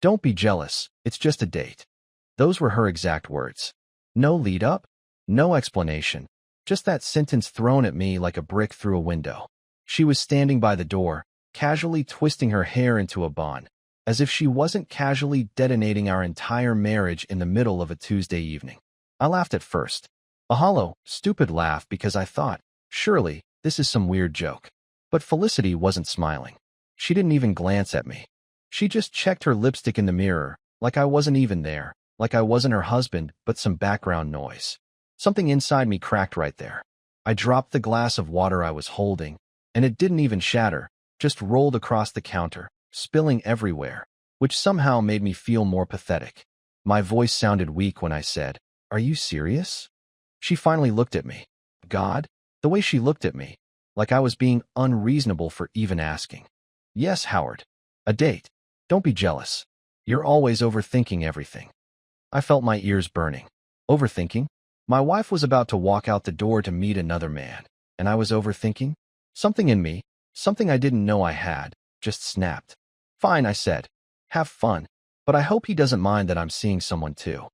Don't be jealous, it's just a date. Those were her exact words. No lead up, no explanation, just that sentence thrown at me like a brick through a window. She was standing by the door, casually twisting her hair into a bun, as if she wasn't casually detonating our entire marriage in the middle of a Tuesday evening. I laughed at first. A hollow, stupid laugh because I thought, surely, this is some weird joke. But Felicity wasn't smiling. She didn't even glance at me. She just checked her lipstick in the mirror, like I wasn't even there, like I wasn't her husband, but some background noise. Something inside me cracked right there. I dropped the glass of water I was holding, and it didn't even shatter, just rolled across the counter, spilling everywhere, which somehow made me feel more pathetic. My voice sounded weak when I said, "Are you serious?" She finally looked at me. God, the way she looked at me, like I was being unreasonable for even asking. Yes, Howard. A date. Don't be jealous. You're always overthinking everything. I felt my ears burning. Overthinking? My wife was about to walk out the door to meet another man, and I was overthinking? Something in me, something I didn't know I had, just snapped. Fine, I said. Have fun, but I hope he doesn't mind that I'm seeing someone too.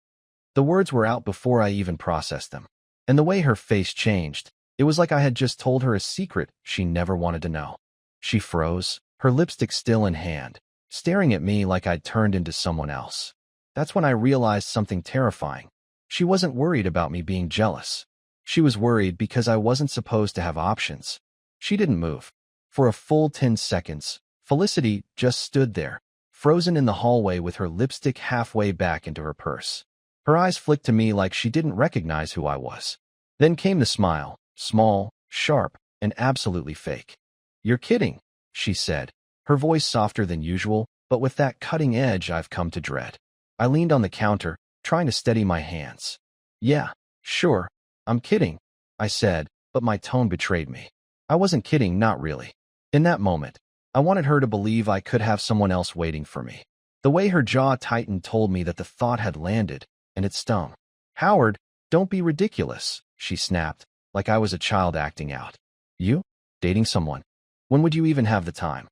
The words were out before I even processed them, and the way her face changed, it was like I had just told her a secret she never wanted to know. She froze, her lipstick still in hand, staring at me like I'd turned into someone else. That's when I realized something terrifying. She wasn't worried about me being jealous. She was worried because I wasn't supposed to have options. She didn't move. For a full 10 seconds, Felicity just stood there, frozen in the hallway with her lipstick halfway back into her purse. Her eyes flicked to me like she didn't recognize who I was. Then came the smile, small, sharp, and absolutely fake. You're kidding, she said, her voice softer than usual, but with that cutting edge I've come to dread. I leaned on the counter, trying to steady my hands. Yeah, sure, I'm kidding, I said, but my tone betrayed me. I wasn't kidding, not really. In that moment, I wanted her to believe I could have someone else waiting for me. The way her jaw tightened told me that the thought had landed, and it stung. Howard, don't be ridiculous, she snapped, like I was a child acting out. You? Dating someone? When would you even have the time?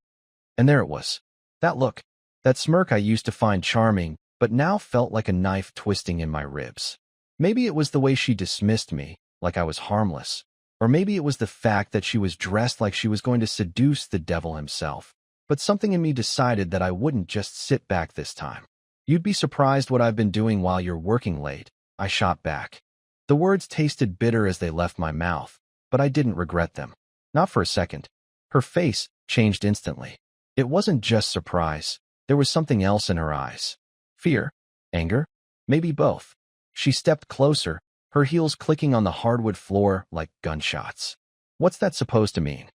And there it was. That look, that smirk I used to find charming, but now felt like a knife twisting in my ribs. Maybe it was the way she dismissed me, like I was harmless. Or maybe it was the fact that she was dressed like she was going to seduce the devil himself. But something in me decided that I wouldn't just sit back this time. You'd be surprised what I've been doing while you're working late, I shot back. The words tasted bitter as they left my mouth, but I didn't regret them. Not for a second. Her face changed instantly. It wasn't just surprise. There was something else in her eyes. Fear? Anger? Maybe both. She stepped closer, her heels clicking on the hardwood floor like gunshots. What's that supposed to mean?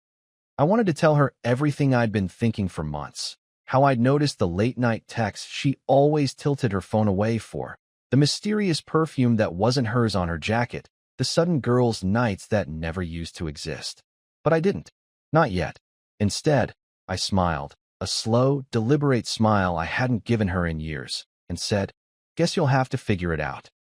I wanted to tell her everything I'd been thinking for months. How I'd noticed the late-night texts she always tilted her phone away for, the mysterious perfume that wasn't hers on her jacket, the sudden girls' nights that never used to exist. But I didn't. Not yet. Instead, I smiled, a slow, deliberate smile I hadn't given her in years, and said, "Guess you'll have to figure it out."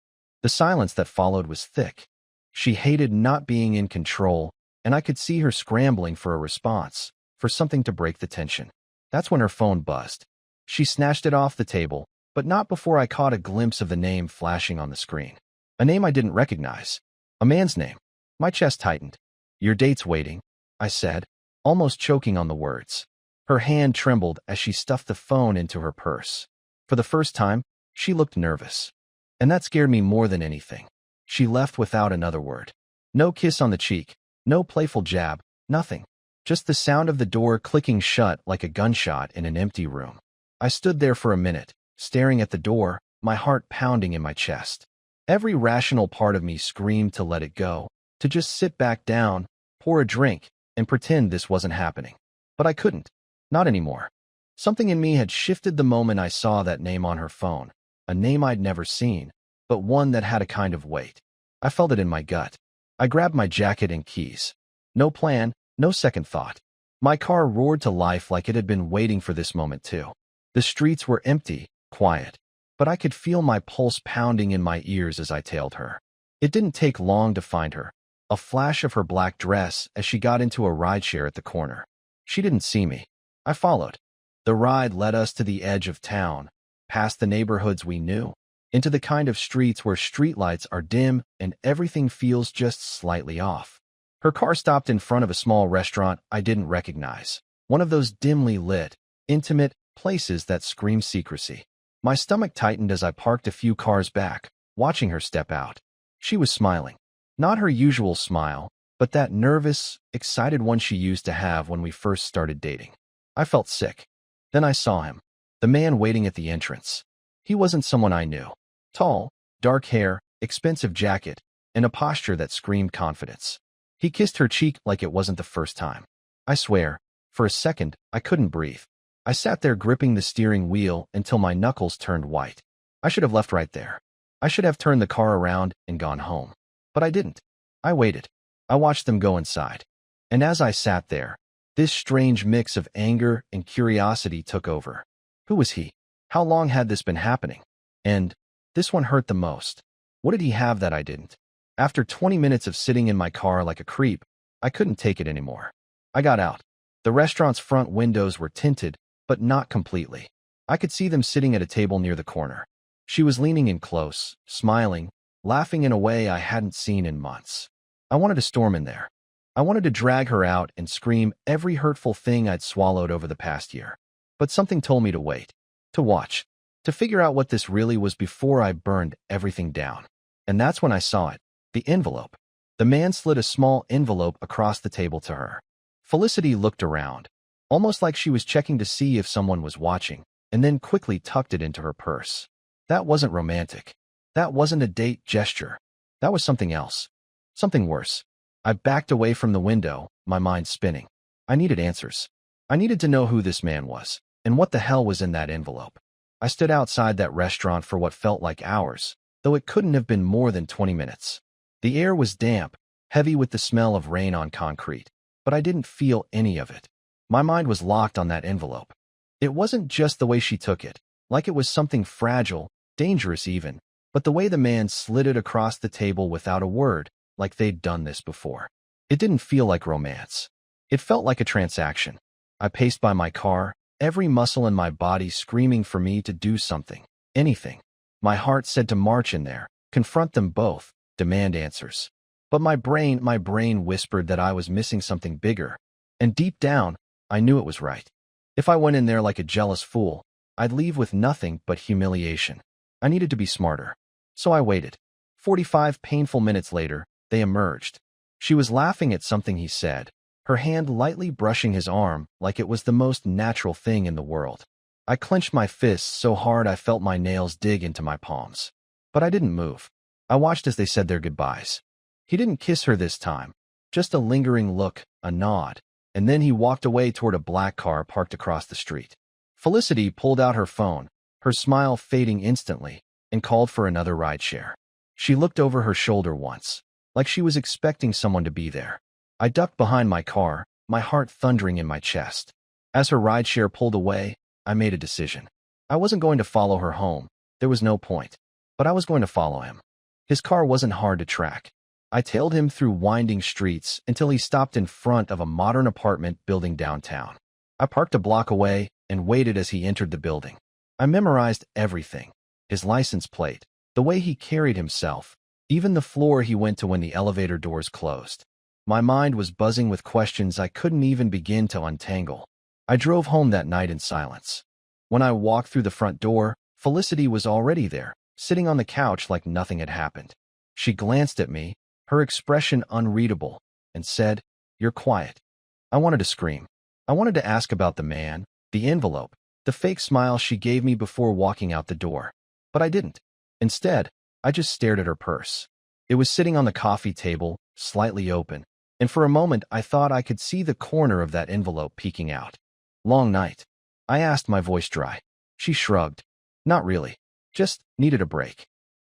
The silence that followed was thick. She hated not being in control, and I could see her scrambling for a response, for something to break the tension. That's when her phone buzzed. She snatched it off the table, but not before I caught a glimpse of the name flashing on the screen. A name I didn't recognize. A man's name. My chest tightened. "Your date's waiting," I said, almost choking on the words. Her hand trembled as she stuffed the phone into her purse. For the first time, she looked nervous. And that scared me more than anything. She left without another word. No kiss on the cheek, no playful jab, nothing. Just the sound of the door clicking shut like a gunshot in an empty room. I stood there for a minute, staring at the door, my heart pounding in my chest. Every rational part of me screamed to let it go, to just sit back down, pour a drink, and pretend this wasn't happening. But I couldn't. Not anymore. Something in me had shifted the moment I saw that name on her phone, a name I'd never seen, but one that had a kind of weight. I felt it in my gut. I grabbed my jacket and keys. No plan, no second thought. My car roared to life like it had been waiting for this moment too. The streets were empty, quiet, but I could feel my pulse pounding in my ears as I tailed her. It didn't take long to find her, a flash of her black dress as she got into a rideshare at the corner. She didn't see me. I followed. The ride led us to the edge of town, past the neighborhoods we knew, into the kind of streets where streetlights are dim and everything feels just slightly off. Her car stopped in front of a small restaurant I didn't recognize, one of those dimly lit, intimate places that scream secrecy. My stomach tightened as I parked a few cars back, watching her step out. She was smiling. Not her usual smile, but that nervous, excited one she used to have when we first started dating. I felt sick. Then I saw him, the man waiting at the entrance. He wasn't someone I knew. Tall, dark hair, expensive jacket, and a posture that screamed confidence. He kissed her cheek like it wasn't the first time. I swear, for a second, I couldn't breathe. I sat there gripping the steering wheel until my knuckles turned white. I should have left right there. I should have turned the car around and gone home. But I didn't. I waited. I watched them go inside. And as I sat there, this strange mix of anger and curiosity took over. Who was he? How long had this been happening? And this one hurt the most. What did he have that I didn't? After 20 minutes of sitting in my car like a creep, I couldn't take it anymore. I got out. The restaurant's front windows were tinted, but not completely. I could see them sitting at a table near the corner. She was leaning in close, smiling, laughing in a way I hadn't seen in months. I wanted to storm in there. I wanted to drag her out and scream every hurtful thing I'd swallowed over the past year. But something told me to wait, to watch, to figure out what this really was before I burned everything down. And that's when I saw it, the envelope. The man slid a small envelope across the table to her. Felicity looked around, almost like she was checking to see if someone was watching, and then quickly tucked it into her purse. That wasn't romantic. That wasn't a date gesture. That was something else. Something worse. I backed away from the window, my mind spinning. I needed answers. I needed to know who this man was, and what the hell was in that envelope. I stood outside that restaurant for what felt like hours, though it couldn't have been more than 20 minutes. The air was damp, heavy with the smell of rain on concrete, but I didn't feel any of it. My mind was locked on that envelope. It wasn't just the way she took it, like it was something fragile, dangerous even, but the way the man slid it across the table without a word, like they'd done this before. It didn't feel like romance. It felt like a transaction. I paced by my car, every muscle in my body screaming for me to do something, anything. My heart said to march in there, confront them both, demand answers. But my brain whispered that I was missing something bigger, and deep down, I knew it was right. If I went in there like a jealous fool, I'd leave with nothing but humiliation. I needed to be smarter. So I waited. 45 painful minutes later, they emerged. She was laughing at something he said, her hand lightly brushing his arm like it was the most natural thing in the world. I clenched my fists so hard I felt my nails dig into my palms. But I didn't move. I watched as they said their goodbyes. He didn't kiss her this time, just a lingering look, a nod, and then he walked away toward a black car parked across the street. Felicity pulled out her phone, her smile fading instantly, and called for another rideshare. She looked over her shoulder once, like she was expecting someone to be there. I ducked behind my car, my heart thundering in my chest. As her rideshare pulled away, I made a decision. I wasn't going to follow her home, there was no point, but I was going to follow him. His car wasn't hard to track. I tailed him through winding streets until he stopped in front of a modern apartment building downtown. I parked a block away and waited as he entered the building. I memorized everything, his license plate, the way he carried himself, even the floor he went to when the elevator doors closed. My mind was buzzing with questions I couldn't even begin to untangle. I drove home that night in silence. When I walked through the front door, Felicity was already there, sitting on the couch like nothing had happened. She glanced at me, her expression unreadable, and said, "You're quiet." I wanted to scream. I wanted to ask about the man, the envelope, the fake smile she gave me before walking out the door. But I didn't. Instead, I just stared at her purse. It was sitting on the coffee table, slightly open, and for a moment I thought I could see the corner of that envelope peeking out. "Long night?" I asked, my voice dry. She shrugged. "Not really. Just needed a break."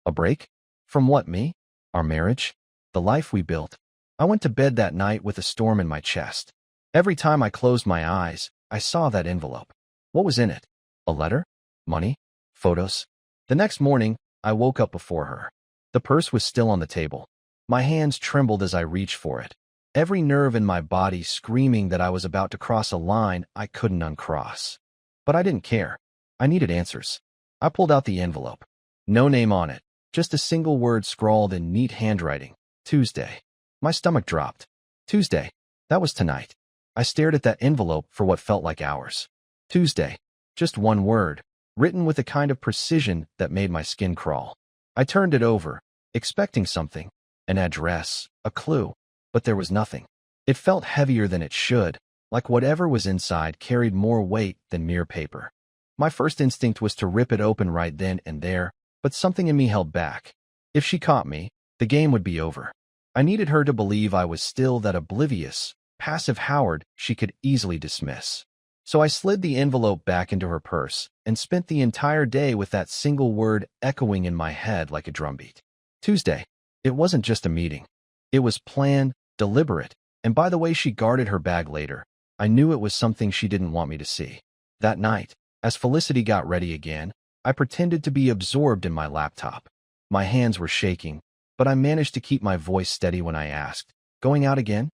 "A break? From what, me? Our marriage? The life we built?" I went to bed that night with a storm in my chest. Every time I closed my eyes, I saw that envelope. What was in it? A letter? Money? Photos? The next morning, I woke up before her. The purse was still on the table. My hands trembled as I reached for it, every nerve in my body screaming that I was about to cross a line I couldn't uncross. But I didn't care. I needed answers. I pulled out the envelope. No name on it, just a single word scrawled in neat handwriting. Tuesday. My stomach dropped. Tuesday. That was tonight. I stared at that envelope for what felt like hours. Tuesday. Just one word, written with a kind of precision that made my skin crawl. I turned it over, expecting something, an address, a clue, but there was nothing. It felt heavier than it should, like whatever was inside carried more weight than mere paper. My first instinct was to rip it open right then and there, but something in me held back. If she caught me, the game would be over. I needed her to believe I was still that oblivious, passive Howard she could easily dismiss. So I slid the envelope back into her purse and spent the entire day with that single word echoing in my head like a drumbeat. Tuesday. It wasn't just a meeting. It was planned, deliberate, and by the way she guarded her bag later, I knew it was something she didn't want me to see. That night, as Felicity got ready again, I pretended to be absorbed in my laptop. My hands were shaking, but I managed to keep my voice steady when I asked, "Going out again?"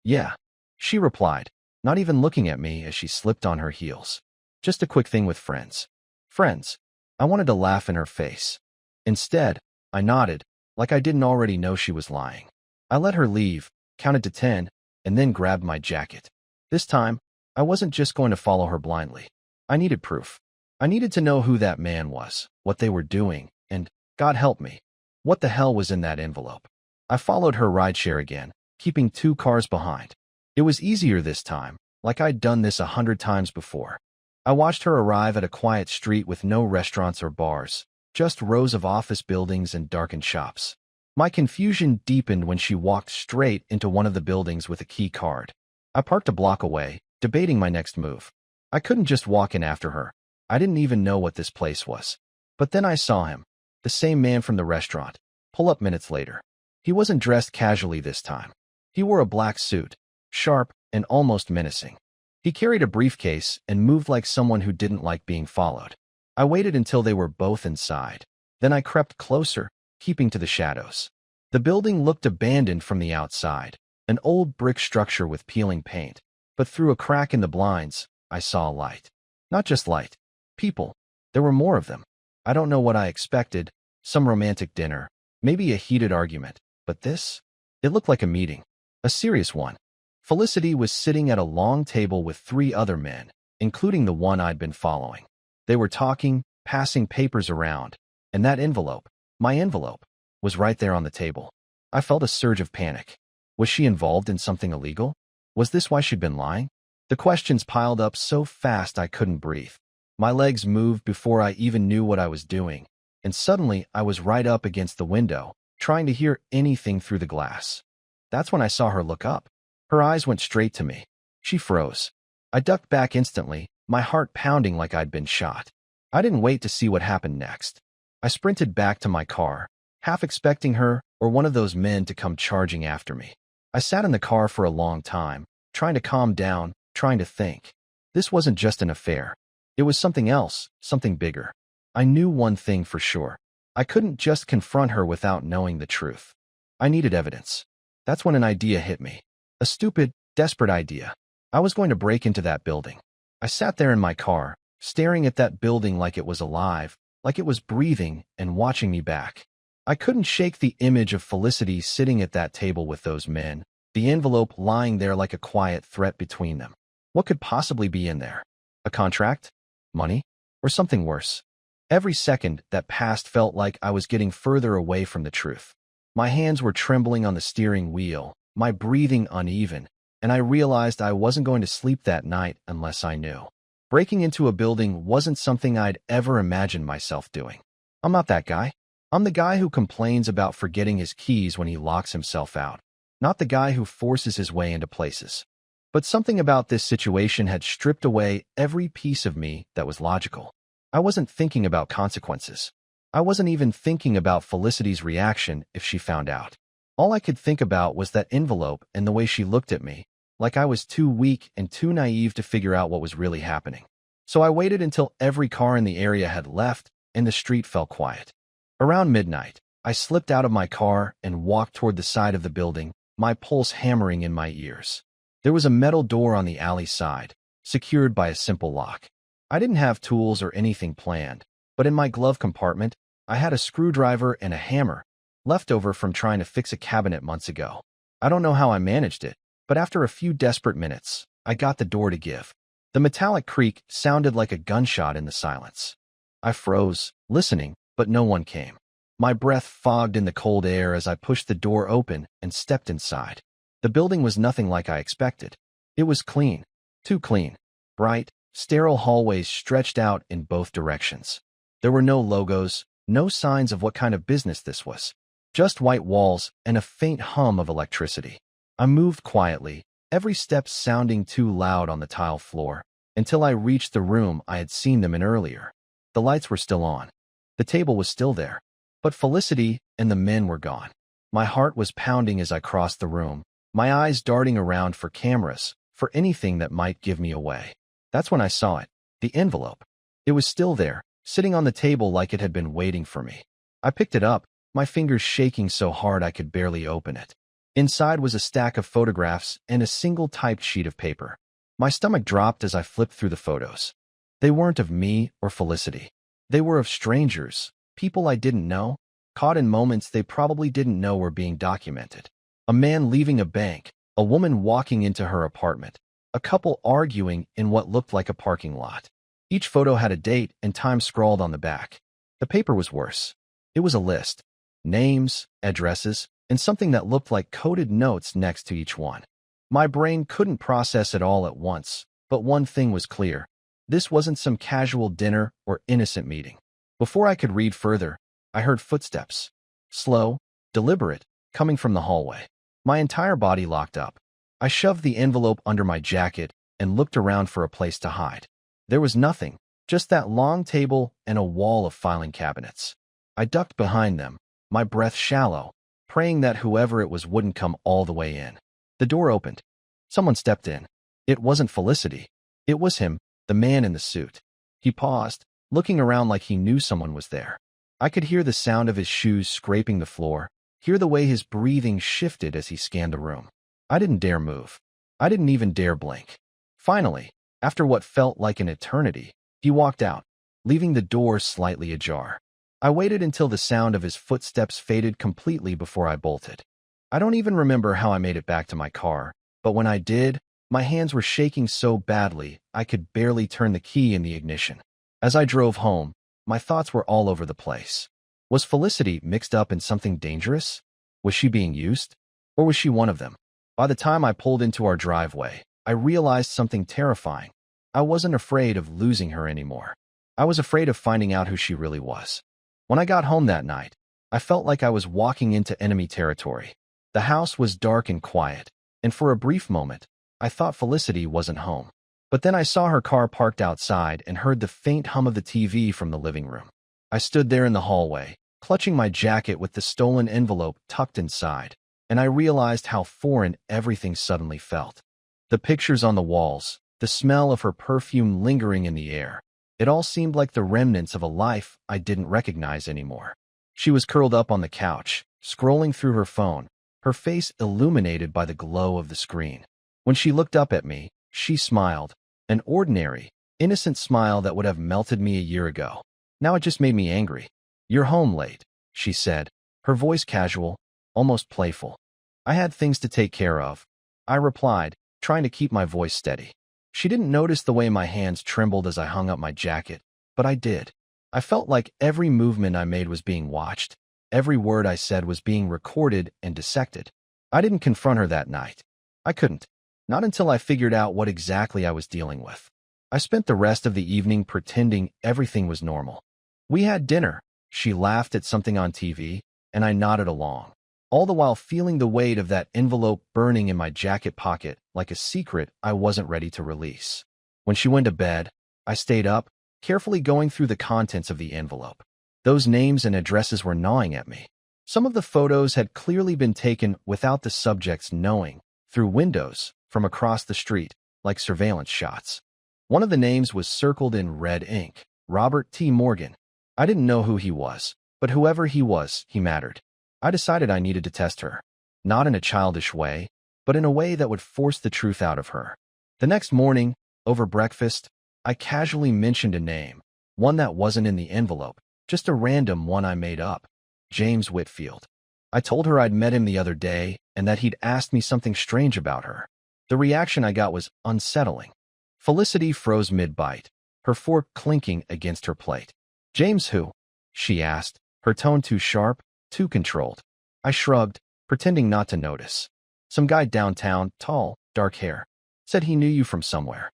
"Yeah," she replied, not even looking at me as she slipped on her heels. "Just a quick thing with friends." "Friends?" I wanted to laugh in her face. Instead, I nodded, like I didn't already know she was lying. I let her leave, counted to 10, and then grabbed my jacket. This time, I wasn't just going to follow her blindly. I needed proof. I needed to know who that man was, what they were doing, and, God help me, what the hell was in that envelope. I followed her rideshare again, keeping 2 cars behind. It was easier this time, like I'd done this 100 times before. I watched her arrive at a quiet street with no restaurants or bars, just rows of office buildings and darkened shops. My confusion deepened when she walked straight into one of the buildings with a key card. I parked a block away, debating my next move. I couldn't just walk in after her. I didn't even know what this place was. But then I saw him, the same man from the restaurant, pull up minutes later. He wasn't dressed casually this time. He wore a black suit, sharp and almost menacing. He carried a briefcase and moved like someone who didn't like being followed. I waited until they were both inside. Then I crept closer, keeping to the shadows. The building looked abandoned from the outside, an old brick structure with peeling paint. But through a crack in the blinds, I saw a light. Not just light. People. There were more of them. I don't know what I expected. Some romantic dinner. Maybe a heated argument. But this? It looked like a meeting. A serious one. Felicity was sitting at a long table with 3 other men, including the one I'd been following. They were talking, passing papers around, and that envelope, my envelope, was right there on the table. I felt a surge of panic. Was she involved in something illegal? Was this why she'd been lying? The questions piled up so fast I couldn't breathe. My legs moved before I even knew what I was doing, and suddenly I was right up against the window, trying to hear anything through the glass. That's when I saw her look up. Her eyes went straight to me. She froze. I ducked back instantly, my heart pounding like I'd been shot. I didn't wait to see what happened next. I sprinted back to my car, half expecting her or one of those men to come charging after me. I sat in the car for a long time, trying to calm down, trying to think. This wasn't just an affair. It was something else, something bigger. I knew one thing for sure. I couldn't just confront her without knowing the truth. I needed evidence. That's when an idea hit me. A stupid, desperate idea. I was going to break into that building. I sat there in my car, staring at that building like it was alive, like it was breathing and watching me back. I couldn't shake the image of Felicity sitting at that table with those men, the envelope lying there like a quiet threat between them. What could possibly be in there? A contract? Money? Or something worse? Every second that passed felt like I was getting further away from the truth. My hands were trembling on the steering wheel, my breathing uneven, and I realized I wasn't going to sleep that night unless I knew. Breaking into a building wasn't something I'd ever imagined myself doing. I'm not that guy. I'm the guy who complains about forgetting his keys when he locks himself out, not the guy who forces his way into places. But something about this situation had stripped away every piece of me that was logical. I wasn't thinking about consequences. I wasn't even thinking about Felicity's reaction if she found out. All I could think about was that envelope and the way she looked at me, like I was too weak and too naive to figure out what was really happening. So I waited until every car in the area had left and the street fell quiet. Around midnight, I slipped out of my car and walked toward the side of the building, my pulse hammering in my ears. There was a metal door on the alley side, secured by a simple lock. I didn't have tools or anything planned, But in my glove compartment, I had a screwdriver and a hammer, left over from trying to fix a cabinet months ago. I don't know how I managed it, but after a few desperate minutes, I got the door to give. The metallic creak sounded like a gunshot in the silence. I froze, listening, but no one came. My breath fogged in the cold air as I pushed the door open and stepped inside. The building was nothing like I expected. It was clean, too clean. Bright, sterile hallways stretched out in both directions. There were no logos, no signs of what kind of business this was. Just white walls and a faint hum of electricity. I moved quietly, every step sounding too loud on the tile floor, until I reached the room I had seen them in earlier. The lights were still on. The table was still there. But Felicity and the men were gone. My heart was pounding as I crossed the room, my eyes darting around for cameras, for anything that might give me away. That's when I saw it, the envelope. It was still there, sitting on the table like it had been waiting for me. I picked it up, my fingers shaking so hard I could barely open it. Inside was a stack of photographs and a single typed sheet of paper. My stomach dropped as I flipped through the photos. They weren't of me or Felicity. They were of strangers, people I didn't know, caught in moments they probably didn't know were being documented. A man leaving a bank, a woman walking into her apartment, a couple arguing in what looked like a parking lot. Each photo had a date and time scrawled on the back. The paper was worse. It was a list, names, addresses, and something that looked like coded notes next to each one. My brain couldn't process it all at once, but one thing was clear. This wasn't some casual dinner or innocent meeting. Before I could read further, I heard footsteps. Slow, deliberate, coming from the hallway. My entire body locked up. I shoved the envelope under my jacket and looked around for a place to hide. There was nothing, just that long table and a wall of filing cabinets. I ducked behind them, my breath shallow, praying that whoever it was wouldn't come all the way in. The door opened. Someone stepped in. It wasn't Felicity. It was him, the man in the suit. He paused, looking around like he knew someone was there. I could hear the sound of his shoes scraping the floor, hear the way his breathing shifted as he scanned the room. I didn't dare move. I didn't even dare blink. Finally, after what felt like an eternity, he walked out, leaving the door slightly ajar. I waited until the sound of his footsteps faded completely before I bolted. I don't even remember how I made it back to my car, but when I did, my hands were shaking so badly I could barely turn the key in the ignition. As I drove home, my thoughts were all over the place. Was Felicity mixed up in something dangerous? Was she being used? Or was she one of them? By the time I pulled into our driveway, I realized something terrifying. I wasn't afraid of losing her anymore. I was afraid of finding out who she really was. When I got home that night, I felt like I was walking into enemy territory. The house was dark and quiet, and for a brief moment, I thought Felicity wasn't home. But then I saw her car parked outside and heard the faint hum of the TV from the living room. I stood there in the hallway, clutching my jacket with the stolen envelope tucked inside, and I realized how foreign everything suddenly felt. The pictures on the walls, the smell of her perfume lingering in the air. It all seemed like the remnants of a life I didn't recognize anymore. She was curled up on the couch, scrolling through her phone, her face illuminated by the glow of the screen. When she looked up at me, she smiled, an ordinary, innocent smile that would have melted me a year ago. Now it just made me angry. "You're home late," she said, her voice casual, almost playful. "I had things to take care of," I replied, trying to keep my voice steady. She didn't notice the way my hands trembled as I hung up my jacket, but I did. I felt like every movement I made was being watched. Every word I said was being recorded and dissected. I didn't confront her that night. I couldn't. Not until I figured out what exactly I was dealing with. I spent the rest of the evening pretending everything was normal. We had dinner. She laughed at something on TV, and I nodded along, all the while feeling the weight of that envelope burning in my jacket pocket like a secret I wasn't ready to release. When she went to bed, I stayed up, carefully going through the contents of the envelope. Those names and addresses were gnawing at me. Some of the photos had clearly been taken without the subjects knowing, through windows, from across the street, like surveillance shots. One of the names was circled in red ink, Robert T. Morgan. I didn't know who he was, but whoever he was, he mattered. I decided I needed to test her. Not in a childish way, but in a way that would force the truth out of her. The next morning, over breakfast, I casually mentioned a name, One that wasn't in the envelope, just a random one I made up. James Whitfield. I told her I'd met him the other day and that he'd asked me something strange about her. The reaction I got was unsettling. Felicity froze mid-bite, her fork clinking against her plate. James who? She asked, her tone too sharp, too controlled. I shrugged, pretending not to notice. Some guy downtown, tall, dark hair. Said he knew you from somewhere.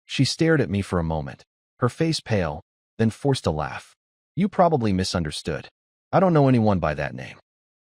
She stared at me for a moment, her face pale, then forced a laugh. You probably misunderstood. I don't know anyone by that name.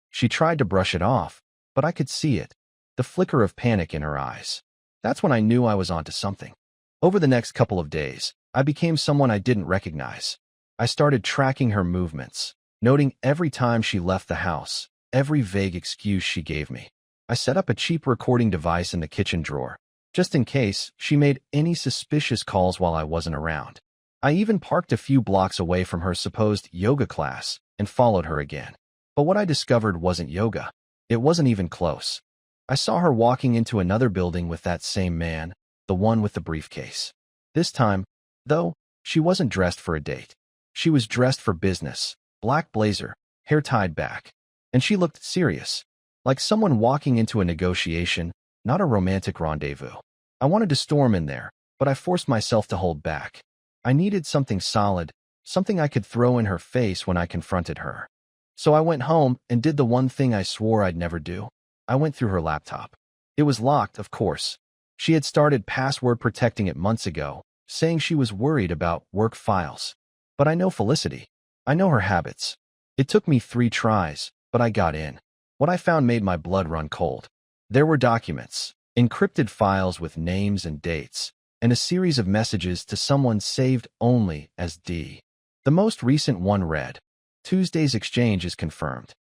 She tried to brush it off, but I could see it, the flicker of panic in her eyes. That's when I knew I was onto something. Over the next couple of days, I became someone I didn't recognize. I started tracking her movements, noting every time she left the house, every vague excuse she gave me. I set up a cheap recording device in the kitchen drawer, just in case she made any suspicious calls while I wasn't around. I even parked a few blocks away from her supposed yoga class and followed her again. But what I discovered wasn't yoga. It wasn't even close. I saw her walking into another building with that same man, the one with the briefcase. This time, though, she wasn't dressed for a date. She was dressed for business, black blazer, hair tied back. And she looked serious, like someone walking into a negotiation, not a romantic rendezvous. I wanted to storm in there, but I forced myself to hold back. I needed something solid, something I could throw in her face when I confronted her. So I went home and did the one thing I swore I'd never do. I went through her laptop. It was locked, of course. She had started password protecting it months ago, saying she was worried about work files. But I know Felicity. I know her habits. It took me 3 tries, but I got in. What I found made my blood run cold. There were documents, encrypted files with names and dates, and a series of messages to someone saved only as D. The most recent one read, Tuesday's exchange is confirmed.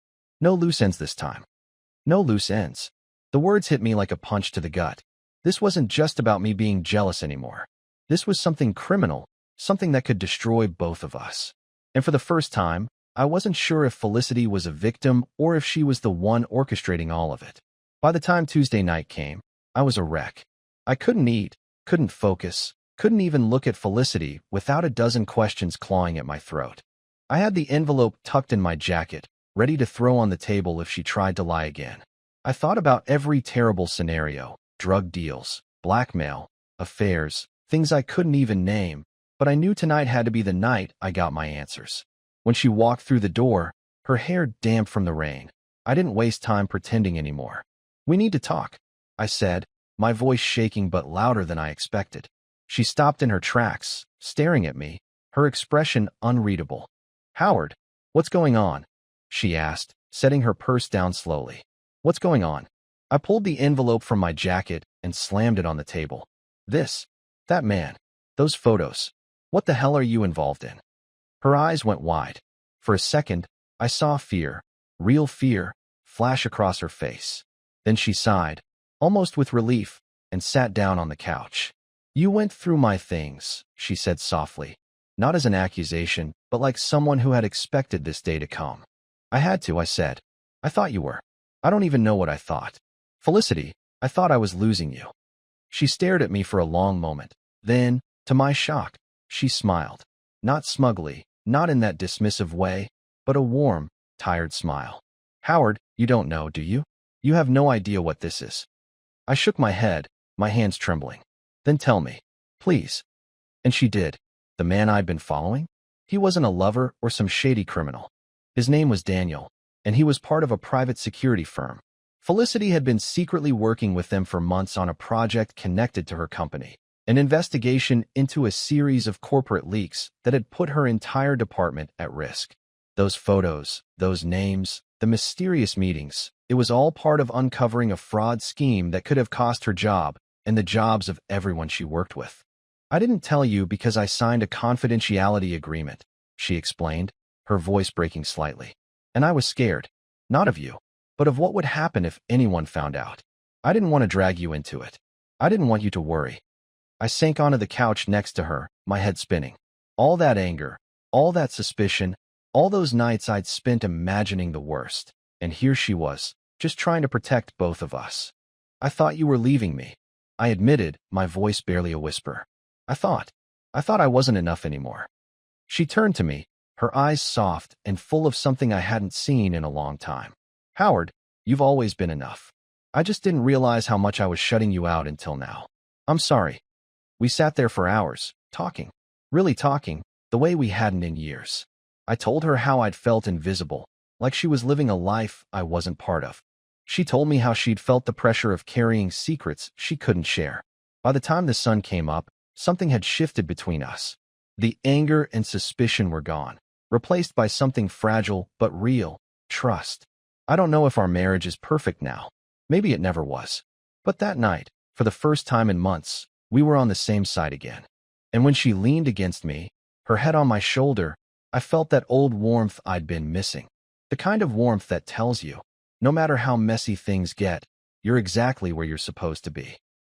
No loose ends this time. No loose ends. The words hit me like a punch to the gut. This wasn't just about me being jealous anymore. This was something criminal, something that could destroy both of us. And for the first time, I wasn't sure if Felicity was a victim or if she was the one orchestrating all of it. By the time Tuesday night came, I was a wreck. I couldn't eat, couldn't focus, couldn't even look at Felicity without a dozen questions clawing at my throat. I had the envelope tucked in my jacket, ready to throw on the table if she tried to lie again. I thought about every terrible scenario, drug deals, blackmail, affairs, things I couldn't even name, but I knew tonight had to be the night I got my answers. When she walked through the door, her hair damp from the rain, I didn't waste time pretending anymore. We need to talk, I said, my voice shaking but louder than I expected. She stopped in her tracks, staring at me, her expression unreadable. Howard, what's going on? She asked, setting her purse down slowly. What's going on? I pulled the envelope from my jacket and slammed it on the table. That man, those photos. What the hell are you involved in? Her eyes went wide. For a second, I saw fear, real fear, flash across her face. Then she sighed, almost with relief, and sat down on the couch. You went through my things, she said softly. Not as an accusation, but like someone who had expected this day to come. I had to, I said. I thought you were. I don't even know what I thought. Felicity, I thought I was losing you. She stared at me for a long moment. Then, to my shock, she smiled. Not smugly, not in that dismissive way, but a warm, tired smile. Howard, you don't know, do you? You have no idea what this is. I shook my head, my hands trembling. Then tell me, please. And she did. The man I'd been following? He wasn't a lover or some shady criminal. His name was Daniel, and he was part of a private security firm. Felicity had been secretly working with them for months on a project connected to her company, an investigation into a series of corporate leaks that had put her entire department at risk. Those photos, those names, the mysterious meetings, it was all part of uncovering a fraud scheme that could have cost her job and the jobs of everyone she worked with. I didn't tell you because I signed a confidentiality agreement, she explained, her voice breaking slightly. And I was scared, not of you, but of what would happen if anyone found out. I didn't want to drag you into it. I didn't want you to worry. I sank onto the couch next to her, my head spinning. All that anger, all that suspicion, all those nights I'd spent imagining the worst. And here she was, just trying to protect both of us. I thought you were leaving me. I admitted, my voice barely a whisper. I thought I wasn't enough anymore. She turned to me, her eyes soft and full of something I hadn't seen in a long time. Howard, you've always been enough. I just didn't realize how much I was shutting you out until now. I'm sorry. We sat there for hours, talking. Really talking, the way we hadn't in years. I told her how I'd felt invisible, like she was living a life I wasn't part of. She told me how she'd felt the pressure of carrying secrets she couldn't share. By the time the sun came up, something had shifted between us. The anger and suspicion were gone, replaced by something fragile but real, trust. I don't know if our marriage is perfect now. Maybe it never was. But that night, for the first time in months, we were on the same side again. And when she leaned against me, her head on my shoulder, I felt that old warmth I'd been missing. The kind of warmth that tells you, no matter how messy things get, you're exactly where you're supposed to be.